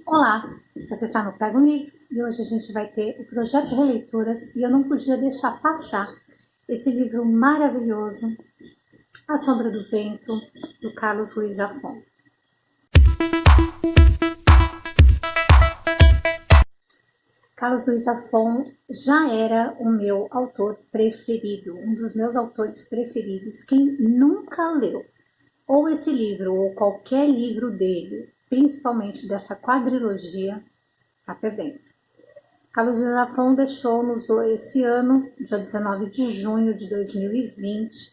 Olá, você está no Pega um Livro e hoje a gente vai ter o projeto Releituras e eu não podia deixar passar esse livro maravilhoso, A Sombra do Vento, do Carlos Ruiz Zafón. Carlos Ruiz Zafón já era o meu autor preferido, um dos meus autores preferidos. Quem nunca leu ou esse livro ou qualquer livro dele, principalmente dessa quadrilogia, está perdendo. Carlos Ruiz Zafón deixou-nos esse ano, dia 19 de junho de 2020,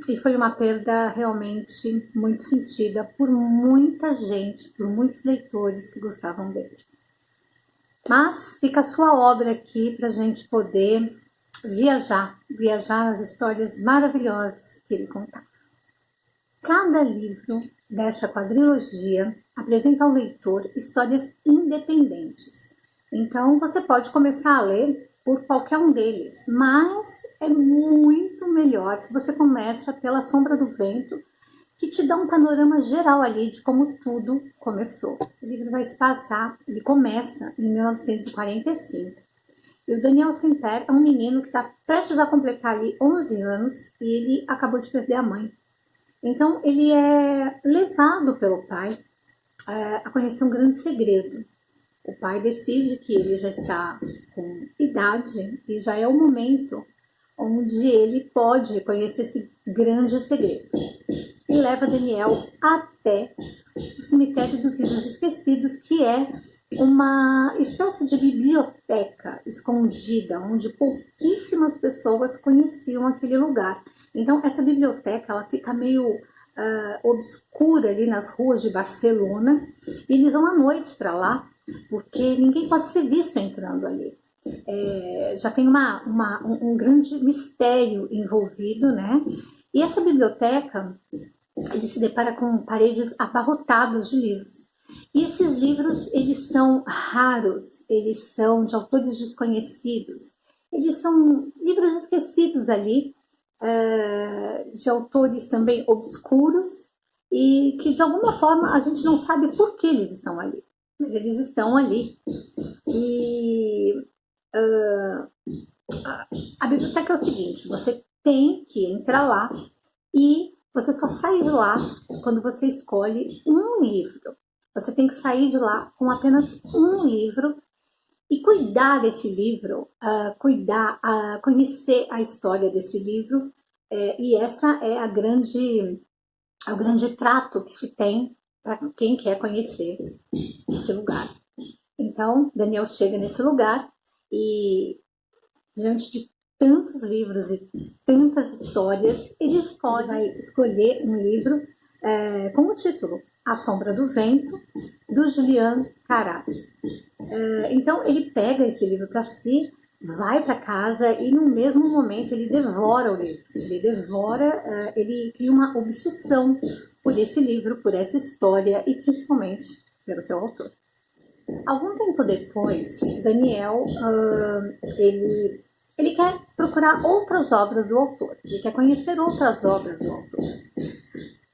e foi uma perda realmente muito sentida por muita gente, por muitos leitores que gostavam dele. Mas fica a sua obra aqui para a gente poder viajar nas histórias maravilhosas que ele contava. Cada livro dessa quadrilogia apresenta ao leitor histórias independentes. Então, você pode começar a ler por qualquer um deles, mas é muito melhor se você começa pela Sombra do Vento, que te dá um panorama geral ali de como tudo começou. Esse livro vai se passar, ele começa em 1945. E o Daniel Simper é um menino que está prestes a completar ali 11 anos e ele acabou de perder a mãe. Então, ele é levado pelo pai a conhecer um grande segredo. O pai decide que ele já está com idade e já é o momento onde ele pode conhecer esse grande segredo. E leva Daniel até o Cemitério dos Livros Esquecidos, que é uma espécie de biblioteca escondida, onde pouquíssimas pessoas conheciam aquele lugar. Então, essa biblioteca ela fica meio obscura ali nas ruas de Barcelona, e eles vão à noite para lá, porque ninguém pode ser visto entrando ali. Já tem um grande mistério envolvido, né? E essa biblioteca, ele se depara com paredes abarrotadas de livros. E esses livros, eles são raros, eles são de autores desconhecidos, eles são livros esquecidos ali, de autores também obscuros e que de alguma forma a gente não sabe por que eles estão ali, mas eles estão ali. E a biblioteca é o seguinte: você tem que entrar lá e você só sai de lá quando você escolhe um livro. Você tem que sair de lá com apenas um livro e cuidar desse livro, conhecer a história desse livro. E essa é o grande trato que se tem para quem quer conhecer esse lugar. Então, Daniel chega nesse lugar e, diante de tantos livros e tantas histórias, ele vai escolher um livro com o título A Sombra do Vento, do Julián Caras. Então, ele pega esse livro para si, vai para casa e no mesmo momento ele devora o livro. Ele cria uma obsessão por esse livro, por essa história e principalmente pelo seu autor. Algum tempo depois, Daniel ele quer procurar outras obras do autor, ele quer conhecer outras obras do autor.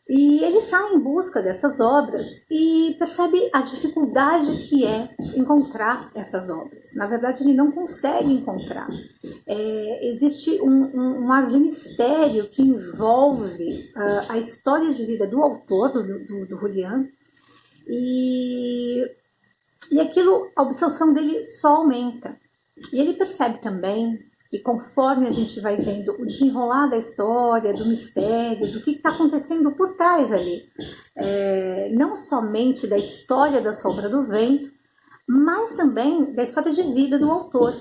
E ele sai em busca dessas obras e percebe a dificuldade que é encontrar essas obras. Na verdade, ele não consegue encontrar. Existe um ar de mistério que envolve a história de vida do autor, do Julián, e aquilo, a obsessão dele só aumenta. E ele percebe também que conforme a gente vai vendo o desenrolar da história, do mistério, do que está acontecendo por trás ali, não somente da história da Sombra do Vento, mas também da história de vida do autor.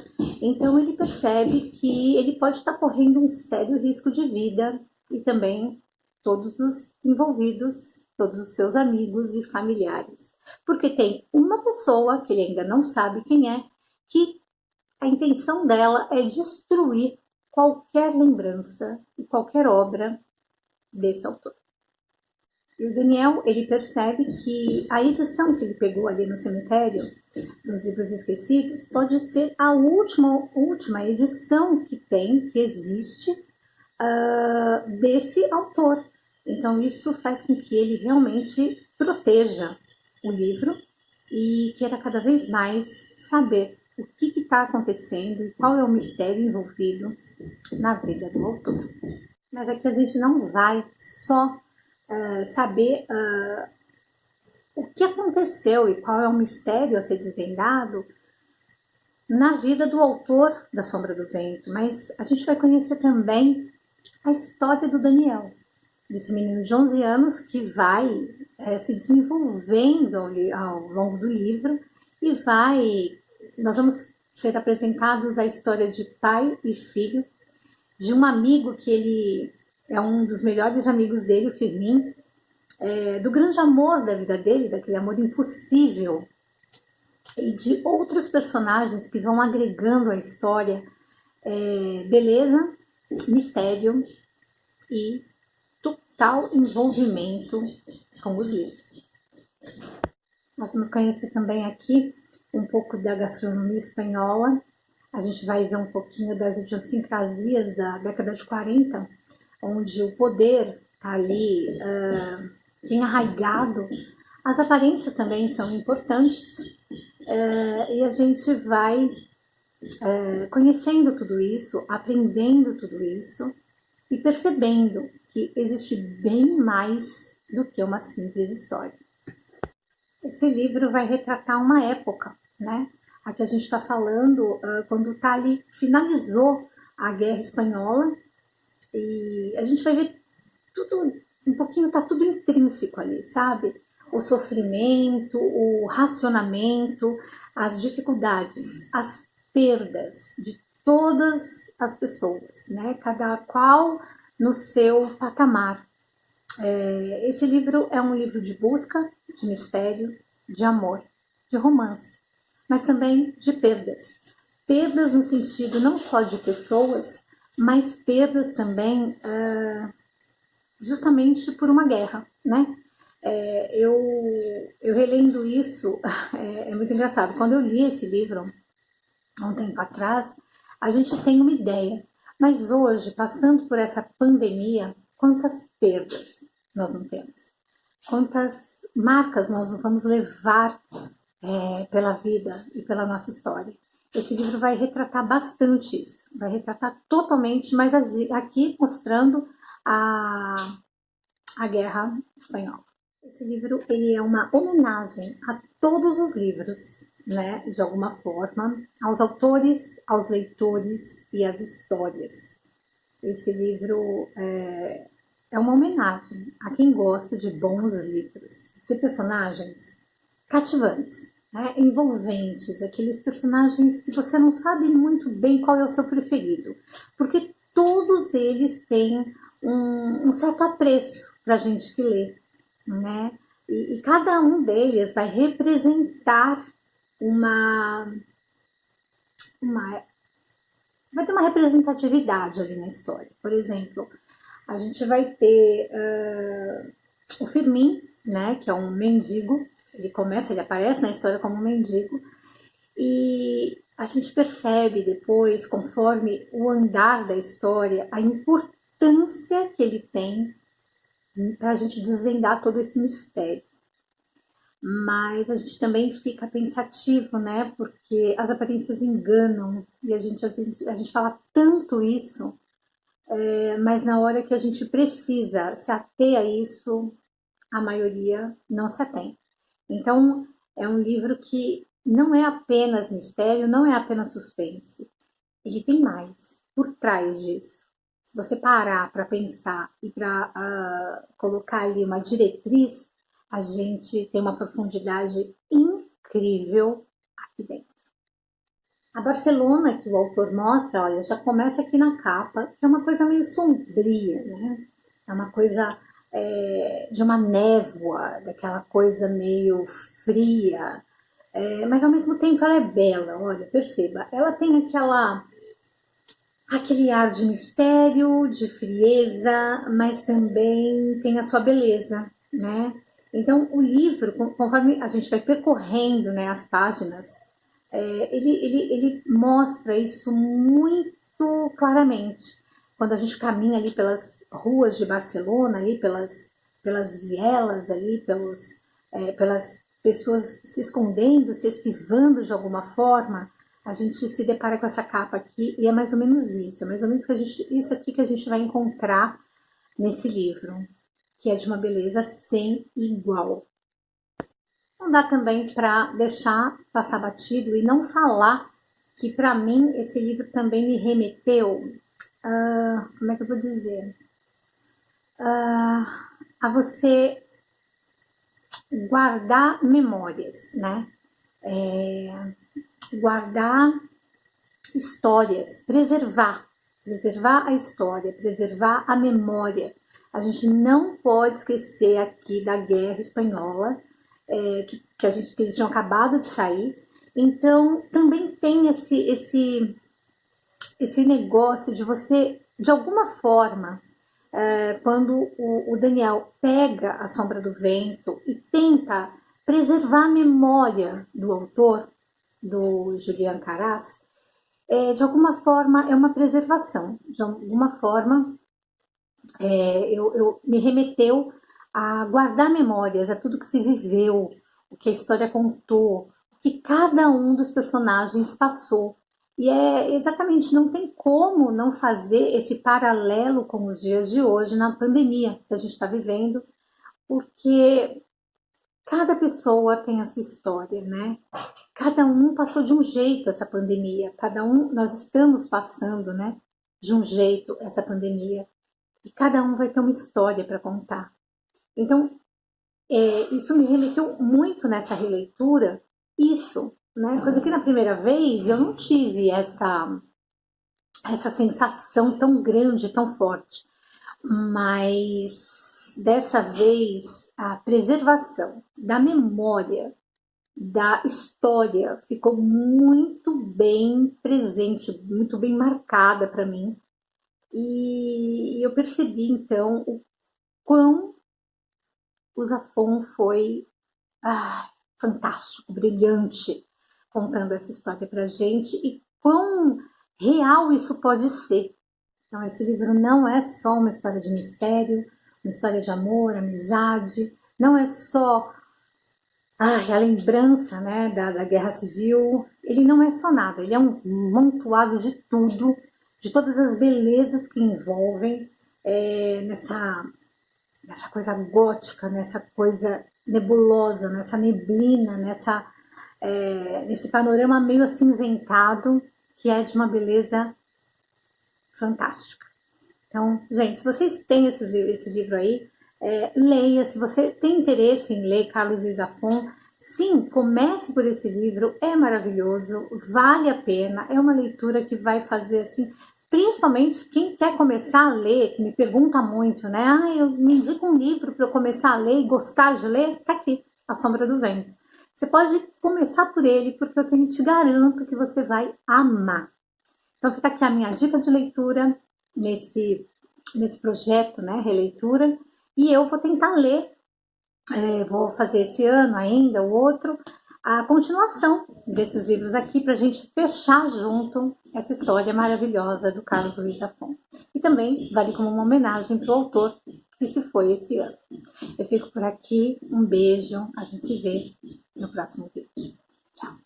Então ele percebe que ele pode estar correndo um sério risco de vida e também todos os envolvidos, todos os seus amigos e familiares. Porque tem uma pessoa, que ele ainda não sabe quem é, que a intenção dela é destruir qualquer lembrança e qualquer obra desse autor. E o Daniel, ele percebe que a edição que ele pegou ali no cemitério, dos Livros Esquecidos, pode ser a última edição que existe desse autor. Então isso faz com que ele realmente proteja o livro e queira cada vez mais saber o que está acontecendo e qual é o mistério envolvido na vida do autor. Mas aqui a gente não vai só saber o que aconteceu e qual é o mistério a ser desvendado na vida do autor da Sombra do Vento, mas a gente vai conhecer também a história do Daniel, desse menino de 11 anos que vai se desenvolvendo ao longo do livro e nós vamos ser apresentados a história de pai e filho, de um amigo que ele é um dos melhores amigos dele, o Firmin, do grande amor da vida dele, daquele amor impossível, e de outros personagens que vão agregando à história beleza, mistério e total envolvimento com os livros. Nós vamos conhecer também aqui um pouco da gastronomia espanhola. A gente vai ver um pouquinho das idiosincrasias da década de 40, onde o poder está ali bem arraigado. As aparências também são importantes e a gente vai conhecendo tudo isso, aprendendo tudo isso e percebendo que existe bem mais do que uma simples história. Esse livro vai retratar uma época, né? Aqui a gente está falando quando o Tali finalizou a Guerra Espanhola e a gente vai ver tudo, um pouquinho, tá tudo intrínseco ali, sabe? O sofrimento, o racionamento, as dificuldades, as perdas de todas as pessoas, né? Cada qual no seu patamar. Esse livro é um livro de busca, de mistério, de amor, de romance, mas também de perdas. Perdas no sentido não só de pessoas, mas perdas também justamente por uma guerra, né? Eu relendo isso, é muito engraçado. Quando eu li esse livro, há um tempo atrás, a gente tem uma ideia. Mas hoje, passando por essa pandemia, quantas perdas nós não temos? Quantas marcas nós não vamos levar pela vida e pela nossa história? Esse livro vai retratar bastante isso. Vai retratar totalmente, mas aqui mostrando a Guerra Espanhola. Esse livro ele é uma homenagem a todos os livros, né, de alguma forma, aos autores, aos leitores e às histórias. Esse livro é uma homenagem a quem gosta de bons livros, de personagens cativantes, né, envolventes, aqueles personagens que você não sabe muito bem qual é o seu preferido, porque todos eles têm um certo apreço para a gente que lê, né? E cada um deles vai representar vai ter uma representatividade ali na história. Por exemplo, a gente vai ter o Firmin, né, que é um mendigo. Ele aparece na história como um mendigo, e a gente percebe depois, conforme o andar da história, a importância que ele tem para a gente desvendar todo esse mistério. Mas a gente também fica pensativo, né? Porque as aparências enganam e a gente fala tanto isso, mas na hora que a gente precisa se ater a isso, a maioria não se atém. Então, é um livro que não é apenas mistério, não é apenas suspense. Ele tem mais por trás disso. Se você parar para pensar e para colocar ali uma diretriz, a gente tem uma profundidade incrível aqui dentro. A Barcelona que o autor mostra, olha, já começa aqui na capa, que é uma coisa meio sombria, né? É uma coisa de uma névoa, daquela coisa meio fria, mas ao mesmo tempo ela é bela, olha, perceba, ela tem aquele ar de mistério, de frieza, mas também tem a sua beleza, né? Então, o livro, conforme a gente vai percorrendo, né, as páginas, ele mostra isso muito claramente. Quando a gente caminha ali pelas ruas de Barcelona, ali pelas vielas, ali pelas pessoas se escondendo, se esquivando de alguma forma, a gente se depara com essa capa aqui e é mais ou menos isso, é mais ou menos isso aqui que a gente vai encontrar nesse livro, que é de uma beleza sem igual. Não dá também para deixar passar batido e não falar que para mim esse livro também me remeteu, como é que eu vou dizer, a você guardar memórias, né? Guardar histórias, preservar a história, preservar a memória. A gente não pode esquecer aqui da Guerra Espanhola, que eles tinham acabado de sair. Então, também tem esse negócio de você, de alguma forma, quando o Daniel pega A Sombra do Vento e tenta preservar a memória do autor, do Julián Caras, de alguma forma é uma preservação, de alguma forma eu me remeteu a guardar memórias, a tudo que se viveu, o que a história contou, o que cada um dos personagens passou. E exatamente, não tem como não fazer esse paralelo com os dias de hoje, na pandemia que a gente está vivendo, porque cada pessoa tem a sua história, né? Cada um passou de um jeito essa pandemia, nós estamos passando, né, de um jeito essa pandemia, e cada um vai ter uma história para contar. Então, isso me remeteu muito nessa releitura, né? Coisa que na primeira vez eu não tive essa sensação tão grande, tão forte. Mas dessa vez a preservação da memória, da história ficou muito bem presente, muito bem marcada para mim. E eu percebi então o quão o Zafón foi fantástico, brilhante, contando essa história pra gente e quão real isso pode ser. Então, esse livro não é só uma história de mistério, uma história de amor, amizade, não é só a lembrança, né, da Guerra Civil. Ele não é só nada, ele é um montoado de tudo, de todas as belezas que envolvem nessa coisa gótica, nessa coisa nebulosa, nessa neblina, nesse panorama meio acinzentado, que é de uma beleza fantástica. Então, gente, se vocês têm esse livro aí, leia. Se você tem interesse em ler Carlos Ruiz Zafón, sim, comece por esse livro, é maravilhoso, vale a pena, é uma leitura que vai fazer assim, principalmente quem quer começar a ler, que me pergunta muito, né? Eu me indico um livro para eu começar a ler e gostar de ler, tá aqui, A Sombra do Vento. Você pode começar por ele, porque eu te garanto que você vai amar. Então fica aqui a minha dica de leitura nesse projeto, né, releitura, e eu vou tentar ler, vou fazer esse ano ainda, o outro, a continuação desses livros aqui, para a gente fechar junto essa história maravilhosa do Carlos Ruiz Zafón. E também vale como uma homenagem para o autor que se foi esse ano. Eu fico por aqui, um beijo, a gente se vê no próximo vídeo. Tchau!